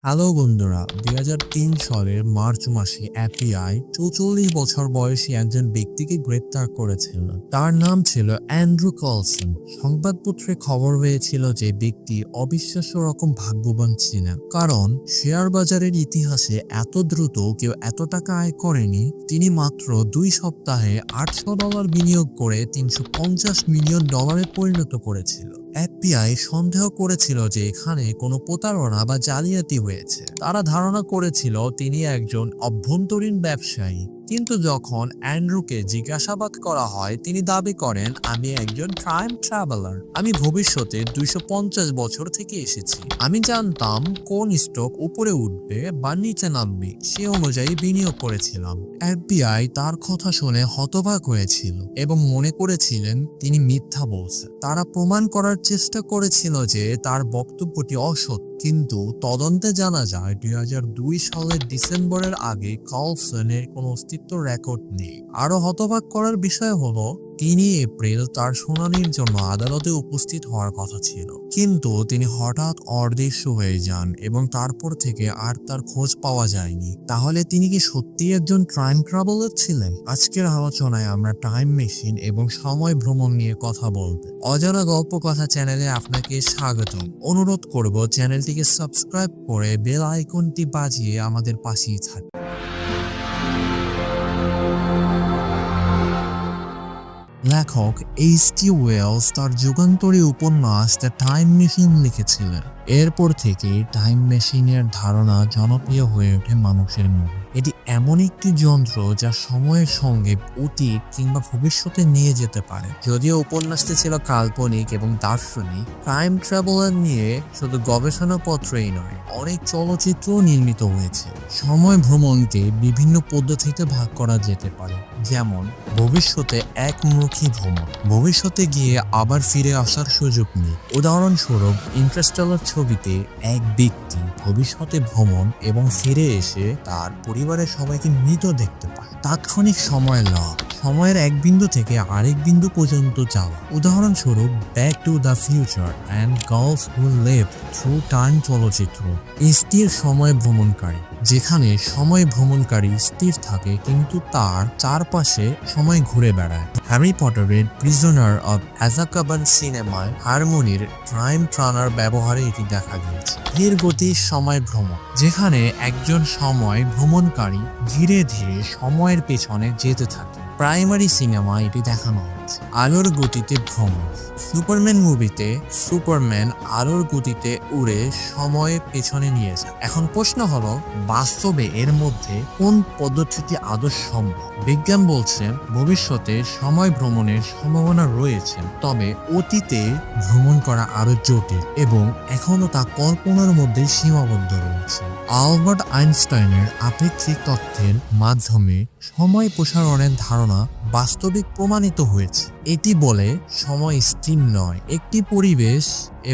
Hello বন্ধুরা, 2003 সালের March মাসে এফবিআই 44 বছর বয়সী একজন ব্যক্তিকে গ্রেপ্তার করেছিল। তার নাম ছিল অ্যান্ড্রু কার্লসন। সংবাদপত্রে খবর হয়েছিল যে ব্যক্তি অবিশ্বাস্য রকম ভাগ্যবান ছিলেন, কারণ শেয়ার বাজারের ইতিহাসে এত দ্রুত কেউ এত টাকা আয় করেনি। তিনি মাত্র 2 সপ্তাহে $800 বিনিয়োগ করে $350 মিলিয়ন পরিণত করেছিল। এফবিআই সন্দেহ করেছিল যে এখানে কোনো প্রতারণা বা জালিয়াতি হয়েছে। তারা ধারণা করেছিল তিনি একজন অভ্যন্তরীণ ব্যবসায়ী। কিন্তু যখন অ্যান্ড্রুকে জিজ্ঞাসাবাদ করা হয়, তিনি দাবি করেন, আমি একজন টাইম ট্রাভেলার। আমি ভবিষ্যতে 250 বছর থেকে এসেছি। আমি জানতাম কোন স্টক উপরে উঠবে বা নিচে নামবে, সে অনুযায়ী বিনিয়োগ করেছিলাম। এফবিআই তার কথা শুনে হতবাক হয়েছিল এবং মনে করেছিলেন তিনি মিথ্যা বলছেন। তারা প্রমাণ করার চেষ্টা করেছিল যে তার বক্তব্যটি অসত্য, কিন্তু তদন্তে জানা যায় 2002 সালের ডিসেম্বরের আগে কার্লসনের কোনো অস্তিত্ব রেকর্ড নেই। আরো হতবাক করার বিষয় হলো, তিনি এপ্রিল তার শুনানির জন্য আদালতে উপস্থিত হওয়ার কথা ছিল, কিন্তু তিনি হঠাৎ অদৃশ্য হয়ে যান এবং তারপর থেকে আর তার খোঁজ পাওয়া যায়নি। তাহলে তিনি কি সত্যিই একজন টাইম ট্রাভেলার ছিলেন? আজকের আলোচনায় আমরা টাইম মেশিন এবং সময় ভ্রমণ নিয়ে কথা বলবো। অজানা গল্প কথা চ্যানেলে আপনাকে স্বাগতম। অনুরোধ করব চ্যানেলটিকে সাবস্ক্রাইব করে বেল আইকনটি বাজিয়ে আমাদের পাশেই থাকুন। লেখক এইচ.জি. ওয়েলস তার যুগান্তরী উপন্যাস দ্য টাইম মেশিন লিখেছিলেন। এরপর থেকে টাইম মেশিনের ধারণা জনপ্রিয় হয়ে ওঠে মানুষের মধ্যে। এটি এমন একটি যন্ত্র যা সময়ের সঙ্গে অতীত কিংবা ভবিষ্যতে নিয়ে যেতে পারে। যদিও উপন্যাসটি ছিল কাল্পনিক এবং দার্শনিক, টাইম ট্রাভেলার নিয়ে শুধু গবেষণাপত্রই নয়, অনেক চলচ্চিত্রও নির্মিত হয়েছে। সময় ভ্রমণকে বিভিন্ন পদ্ধতিতে ভাগ করা যেতে পারে, যেমন ভবিষ্যতে একমুখী ভ্রমণ, ভবিষ্যতে গিয়ে আবার ফিরে আসার সুযোগ নেই। উদাহরণস্বরূপ, ইন্টারস্টেলার ছবিতে এক ব্যক্তি ভবিষ্যতে ভ্রমণ এবং ফিরে এসে তার পরিবারের সবাইকে মৃত দেখতে পায়। তাৎক্ষণিক সময় লাভ, সময়ের এক বিন্দু থেকে আরেক বিন্দু পর্যন্ত যাওয়া। উদাহরণস্বরূপ, back to the future and girls who lived through time চলচ্চিত্র। স্থির সময় ভ্রমণকারী, যেখানে সময় ভ্রমণকারী স্থির থাকে কিন্তু তার চারপাশে সময় ঘুরে বেড়ায়। হ্যারি পটারের প্রিজনার অব অ্যাজাকাবান সিনেমায় হারমোনির টাইম ট্রানার ব্যবহারে এটি দেখা গিয়েছে। ধীর গতির সময় ভ্রমণ, যেখানে একজন সময় ভ্রমণকারী ধীরে ধীরে সময়ের পেছনে যেতে থাকে। প্রাইমারি সিনেমা এটি দেখানো হয়েছে। আলোর গতিতে ভ্রমণ, সুপারম্যান মুভিতে সুপারম্যান আলোর গতিতে উড়ে সময়ের পেছনে নিয়ে যায়। এখন প্রশ্ন হলো, বাস্তবে এর মধ্যে কোন পদ্ধতিটি আদৌ সম্ভব? বিজ্ঞান বলছে ভবিষ্যতে সময় ভ্রমণের সম্ভাবনা রয়েছে, তবে অতীতে ভ্রমণ করা আরো জটিল এবং এখনো তা কল্পনার মধ্যে সীমাবদ্ধ রয়েছে। আলবার্ট আইনস্টাইনের আপেক্ষিক তত্ত্বের মাধ্যমে সময় প্রসারণের ধারণা বাস্তবিক প্রমাণিত হয়েছে। এটি বলে সময় স্থির নয়, একটি পরিবেশ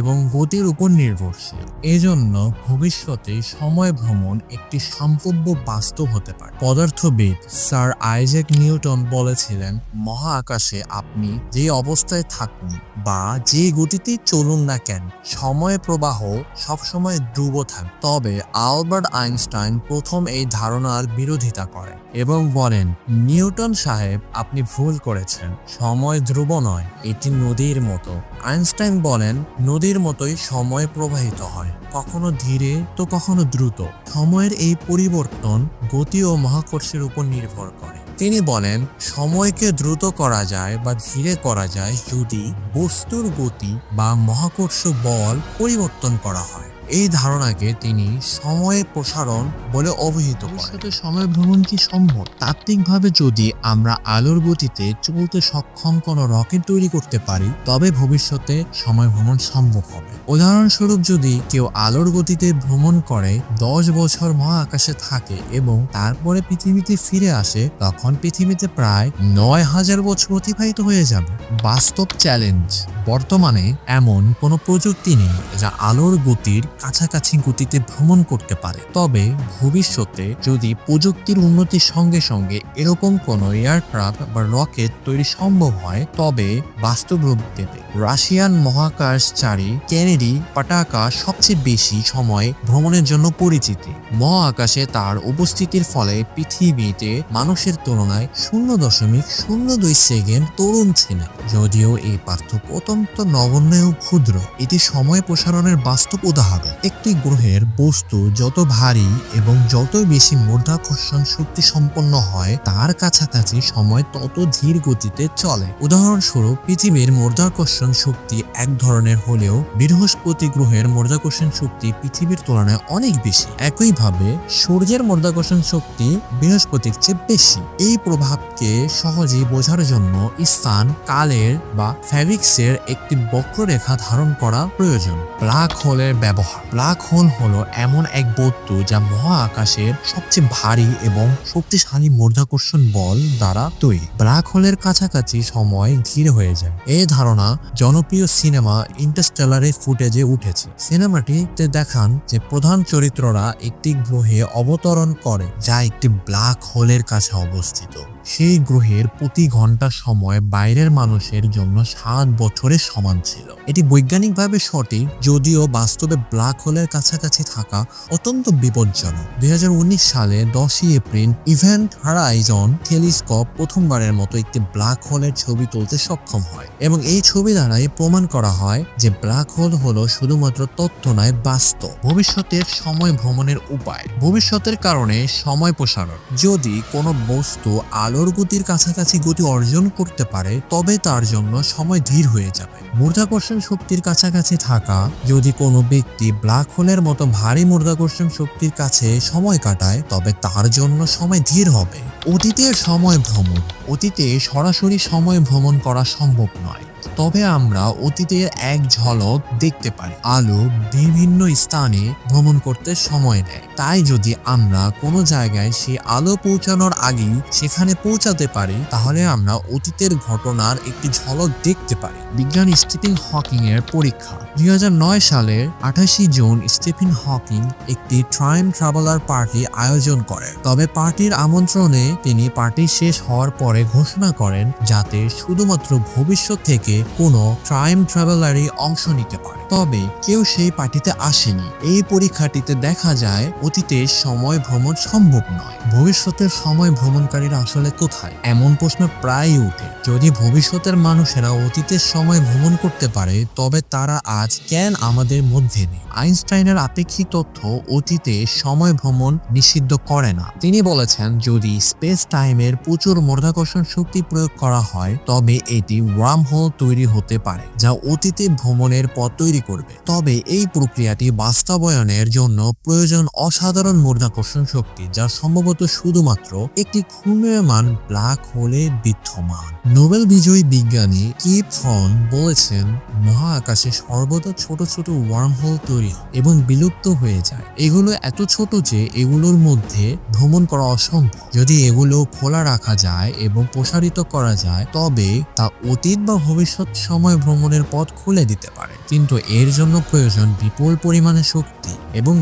এবং গতির উপর নির্ভরশীল। এজন্য ভবিষ্যতে সময় ভ্রমণ একটি সম্ভাব্য বাস্তব হতে পারে। পদার্থবিদ স্যার আইজ্যাক নিউটন বলেছিলেন, মহাকাশে আপনি যে অবস্থায় থাকুন বা যে গতিতেই চলুন না কেন, সময় প্রবাহ সবসময় ধ্রুব থাকে। তবে আলবার্ট আইনস্টাইন প্রথম এই ধারণার বিরোধিতা করেন এবং বলেন, নিউটন সাহেব, আপনি ভুল করেছেন, সময় ধ্রুব নয়, এটি নদীর মতো। আইনস্টাইন বলেন, নদীর মতোই সময় প্রবাহিত হয়, কখনো ধীরে তো কখনো দ্রুত। সময়ের এই পরিবর্তন গতি ও মহাকর্ষের উপর নির্ভর করে। তিনি বলেন, সময়কে দ্রুত করা যায় বা ধীরে করা যায় যদি বস্তুর গতি বা মহাকর্ষ বল পরিবর্তন করা হয়। এই ধারণাকে তিনি সময়ের প্রসারণ বলে অভিহিত করেন। সময় ভ্রমণ কি সম্ভব? তাত্ত্বিকভাবে যদি আমরা আলোর গতিতে চলতে সক্ষম কোনো রকেট তৈরি করতে পারি, তবে ভবিষ্যতে সময় ভ্রমণ সম্ভব হবে। উদাহরণস্বরূপ, যদি কেউ আলোর গতিতে ভ্রমণ করে 10 বছর মহাকাশে থাকে এবং তারপরে পৃথিবীতে ফিরে আসে, তখন পৃথিবীতে প্রায় 9000 বছর অতিবাহিত হয়ে যাবে। বাস্তব চ্যালেঞ্জ, বর্তমানে এমন কোনো প্রযুক্তি নেই যা আলোর গতির কাছাকাছি গতিতে ভ্রমণ করতে পারে। তবে ভবিষ্যতে যদি প্রযুক্তির উন্নতির সঙ্গে সঙ্গে এরকম কোনো এয়ারক্রাফট বা রকেট তৈরি সম্ভব হয় তবে বাস্তব রূপ দেবে। রাশিয়ান মহাকাশচারী কেনেডি পাটাকা সবচেয়ে বেশি সময় ভ্রমণের জন্য পরিচিতি। মহাকাশে তার উপস্থিতির ফলে পৃথিবীতে মানুষের তুলনায় 0.02 সেকেন্ড তরুণ ছিলেন। যদিও এই পার্থক্য অত্যন্ত নগণ্য ও ক্ষুদ্র, এটি সময় প্রসারণের বাস্তব উদাহরণ। একটি গ্রহের বস্তু যত ভারী এবং যত বেশি মাধ্যাকর্ষণ শক্তি সম্পন্ন হয় তার কাছাকাছি সময় তত ধীর গতিতে চলে। উদাহরণস্বরূপ পৃথিবীর মাধ্যাকর্ষণ শক্তি এক ধরনের হলেও বৃহস্পতি গ্রহের মাধ্যাকর্ষণ শক্তি পৃথিবীর তুলনায় অনেক বেশি। একইভাবে সূর্যের মাধ্যাকর্ষণ শক্তি বৃহস্পতির চেয়ে বেশি। এই প্রভাবকে সহজেই বোঝার জন্য স্থান কালের বা ফিজিক্সের একটি বক্ররেখা ধারণ করা প্রয়োজন। ব্ল্যাক হোলের ব্যবহার। ব্ল্যাক হোল হলো এমন এক বস্তু যা মহাকাশের সবচেয়ে ভারী এবং শক্তিশালী মাধ্যাকর্ষণ বল দ্বারা তৈরি। ব্ল্যাক হোলের কাছাকাছি সময় ধীর হয়ে যায়। এই ধারণা জনপ্রিয় সিনেমা ইন্টারস্টেলারের ফুটেজে উঠেছে। সিনেমাটিতে দেখান যে প্রধান চরিত্ররা একটি গ্রহে অবতরণ করে যা একটি ব্ল্যাক হোলের কাছে অবস্থিত। সেই গ্রহের প্রতি ঘন্টা সময় বাইরের মানুষের জন্য 7 বছরের সমান ছিল। এটি বৈজ্ঞানিকভাবে সঠিক, যদিও বাস্তবে ব্ল্যাক হোলের কাছাকাছি থাকা অত্যন্ত বিপজ্জনক। 2019 সালে 10 এপ্রিল ইভেন্ট হরাইজন টেলিস্কোপ প্রথমবারের মতো একটি ব্ল্যাক হোলের ছবি তুলতে সক্ষম হয় এবং এই ছবি দ্বারাই প্রমাণ করা হয় যে ব্ল্যাক হোল হলো শুধুমাত্র তথ্য নয়, বাস্তব। ভবিষ্যতের সময় ভ্রমণের উপায়। ভবিষ্যতের কারণে সময় প্রসারণ। যদি কোনো বস্তু আলোর গতির কাছাকাছি গতি অর্জন করতে পারে তবে তার জন্য সময় ধীর হয়ে যাবে। মাধ্যাকর্ষণ শক্তির কাছাকাছি থাকা। যদি কোনো ব্যক্তি ব্ল্যাক হোলের মতো ভারী মাধ্যাকর্ষণ শক্তির কাছে সময় কাটায় তবে তার জন্য সময় ধীর হবে। অতীতের সময় ভ্রমণ। অতীতে সরাসরি সময় ভ্রমণ করা সম্ভব নয়, তবে আমরা অতীতের এক ঝলক দেখতে পারি। আলো বিভিন্ন স্থানে ভ্রমণ করতে সময় নেয়, তাই যদি আমরা কোনো জায়গায় সেই আলো পৌঁছানোর আগেই সেখানে পৌঁছাতে পারি তাহলে আমরা অতীতের ঘটনার একটি ঝলক দেখতে পারি। বিজ্ঞানী স্টিফেন হকিং এর পরীক্ষা। 2009 সালের 28 জুন স্টিফেন হকিং একটি টাইম ট্রাভেলার পার্টি আয়োজন করেন। তবে পার্টির আমন্ত্রণে তিনি পার্টি শেষ হওয়ার পরে ঘোষণা করেন যাতে শুধুমাত্র ভবিষ্যৎ থেকে কোনো টাইম ট্রাভেলারই অংশ নিতে পারে। তবে কেউ সেই পার্টিতে আসেনি। এই পরীক্ষাটিতে দেখা যায় অতীতের সময় ভ্রমণ সম্ভব নয়। ভবিষ্যতের সময় ভ্রমণকারীরা আসলে কোথায়? এমন প্রশ্ন প্রায়ই ওঠে। যদি ভবিষ্যতের মানুষেরা অতীতের সময় ভ্রমণ করতে পারে তবে তারা আজ কেন আমাদের মধ্যে নেই? আইনস্টাইনের আপেক্ষিক তত্ত্ব অতীতে সময় ভ্রমণ নিষিদ্ধ করে না। তিনি বলেছেন যদি স্পেস টাইমের প্রচুর মাধ্যাকর্ষণ শক্তি প্রয়োগ করা হয় তবে এটি ওয়ার্ম হোল তৈরি হতে পারে যা অতীতে ভ্রমণের পথ তৈরি করবে। তবে এই প্রক্রিয়াটি বাস্তবায়নের জন্য প্রয়োজন অসাধারণ মাধ্যাকর্ষণ শক্তি যা সম্ভবত শুধুমাত্র একটি ঘূর্ণায়মান ব্ল্যাক হোলে বিদ্যমান। নোবেল বিজয়ী বিজ্ঞানী কিপ থর্ন বলেছেন মহাকাশে সর্বদা ছোট ছোট ওয়ার্ম হোল তৈরি হয় এবং বিলুপ্ত হয়ে যায়। এগুলো এত ছোট যে এগুলোর মধ্যে ভ্রমণ করা অসম্ভব। যদি এগুলো খোলা রাখা যায় এবং প্রসারিত করা যায় তবে তা অতীত বা ভবিষ্যৎ সময় ভ্রমণের পথ খুলে দিতে পারে, কিন্তু এর জন্য প্রয়োজন বিপুল পরিমাণে শক্তি এবং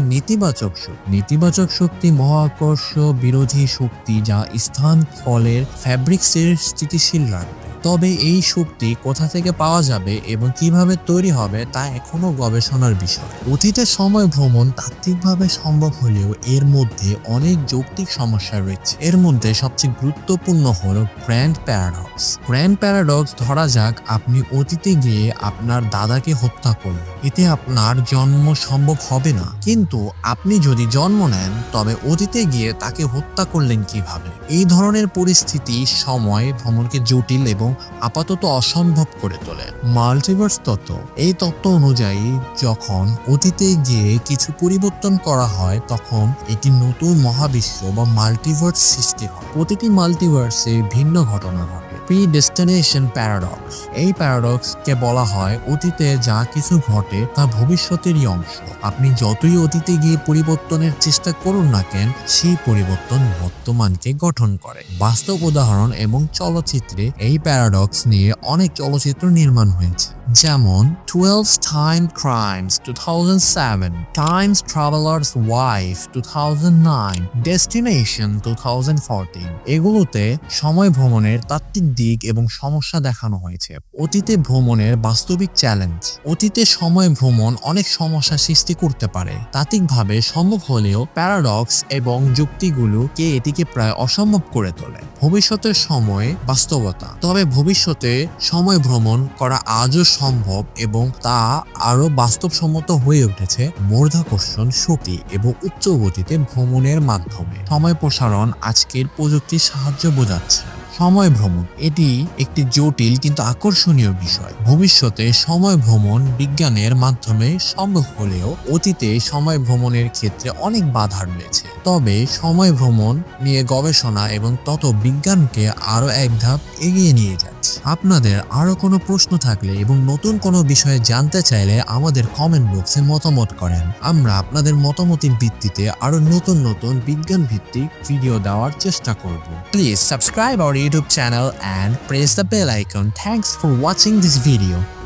নেতিবাচক শক্তি মহাকর্ষ বিরোধী শক্তি যা স্থান ফলের ফ্যাব্রিক্সের স্থিতিশীল রাখবে। তবে এই শক্তি কোথা থেকে পাওয়া যাবে এবং কিভাবে তৈরি হবে তা এখনো গবেষণার বিষয়। অতীতের সময় ভ্রমণ তাত্ত্বিকভাবে সম্ভব হলেও এর মধ্যে অনেক যৌক্তিক সমস্যা রয়েছে। এর মধ্যে সবচেয়ে গুরুত্বপূর্ণ হলো গ্র্যান্ড প্যারাডক্স। গ্র্যান্ড প্যারাডক্স ধরা যাক আপনি অতীতে গিয়ে আপনার দাদাকে হত্যা করলেন। এতে আপনার জন্ম সম্ভব হবে না, কিন্তু আপনি যদি জন্ম নেন তবে অতীতে গিয়ে তাকে হত্যা করলেন কিভাবে? এই ধরনের পরিস্থিতি সময় ভ্রমণকে জটিল এবং আপাতত অসম্ভব করে তোলে। মাল্টিভার্স তত্ত্ব। এই তত্ত্ব অনুযায়ী যখন অতীতে গিয়ে কিছু পরিবর্তন করা হয় তখন একটি নতুন মহাবিশ্ব বা মাল্টিভার্স সৃষ্টি হয়। প্রতিটি মাল্টিভার্সে ভিন্ন ঘটনা ঘটে। Predestination paradox. এই প্যারাডক্সকে বলা হয় অতীতে যা কিছু ঘটে তা ভবিষ্যতেরই অংশ। আপনি যতই অতীতে গিয়ে পরিবর্তনের চেষ্টা করুন না কেন সেই পরিবর্তন বর্তমানকে গঠন করে। বাস্তব উদাহরণ এবং চলচ্চিত্রে এই প্যারাডক্স নিয়ে অনেক চলচ্চিত্র নির্মাণ হয়েছে। যেমন 12 Time Crimes 2007, Time Traveler's Wife 2009, Destination 2014। এগুলোতে সময় ভ্রমণের তাত্ত্বিক দিক এবং সমস্যা দেখানো হয়েছে। অতীতে ভ্রমণের বাস্তবিক চ্যালেঞ্জ। অতীতে সময় ভ্রমণ অনেক সমস্যা সৃষ্টি করতে পারে, তাত্ত্বিকভাবে সম্ভব হলেও প্যারাডক্স এবং যুক্তিগুলোকে এটিকে প্রায় অসম্ভব করে তোলে। ভবিষ্যতের সময়ে বাস্তবতা। তবে ভবিষ্যতে সময় ভ্রমণ করা আজও সম্ভব এবং তা আরো বাস্তবসম্মত হয়ে উঠেছে মাধ্যাকর্ষণ শক্তি এবং উচ্চ গতিতে ভ্রমণের মাধ্যমে। সময় প্রসারণ আজকের প্রযুক্তির সাহায্য বোঝাচ্ছে। সময় ভ্রমণ এটি একটি জটিল কিন্তু আকর্ষণীয় বিষয়। ভবিষ্যতে সময় ভ্রমণ বিজ্ঞানের মাধ্যমে সম্ভব হলেও অতীতে সময় ভ্রমণের ক্ষেত্রে অনেক বাধা রয়েছে। তবে সময় ভ্রমণ নিয়ে গবেষণা এবং বিজ্ঞানকে আরো এক ধাপ এগিয়ে নিয়ে যাচ্ছে। আপনাদের আরো কোনো প্রশ্ন থাকলে এবং নতুন কোনো বিষয়ে জানতে চাইলে আমাদের কমেন্ট বক্সে মতামত করেন। আমরা আপনাদের মতামতের ভিত্তিতে আরো নতুন বিজ্ঞান ভিত্তিক ভিডিও দেওয়ার চেষ্টা করব। Please subscribe our YouTube channel and press the bell icon. Thanks for watching this video.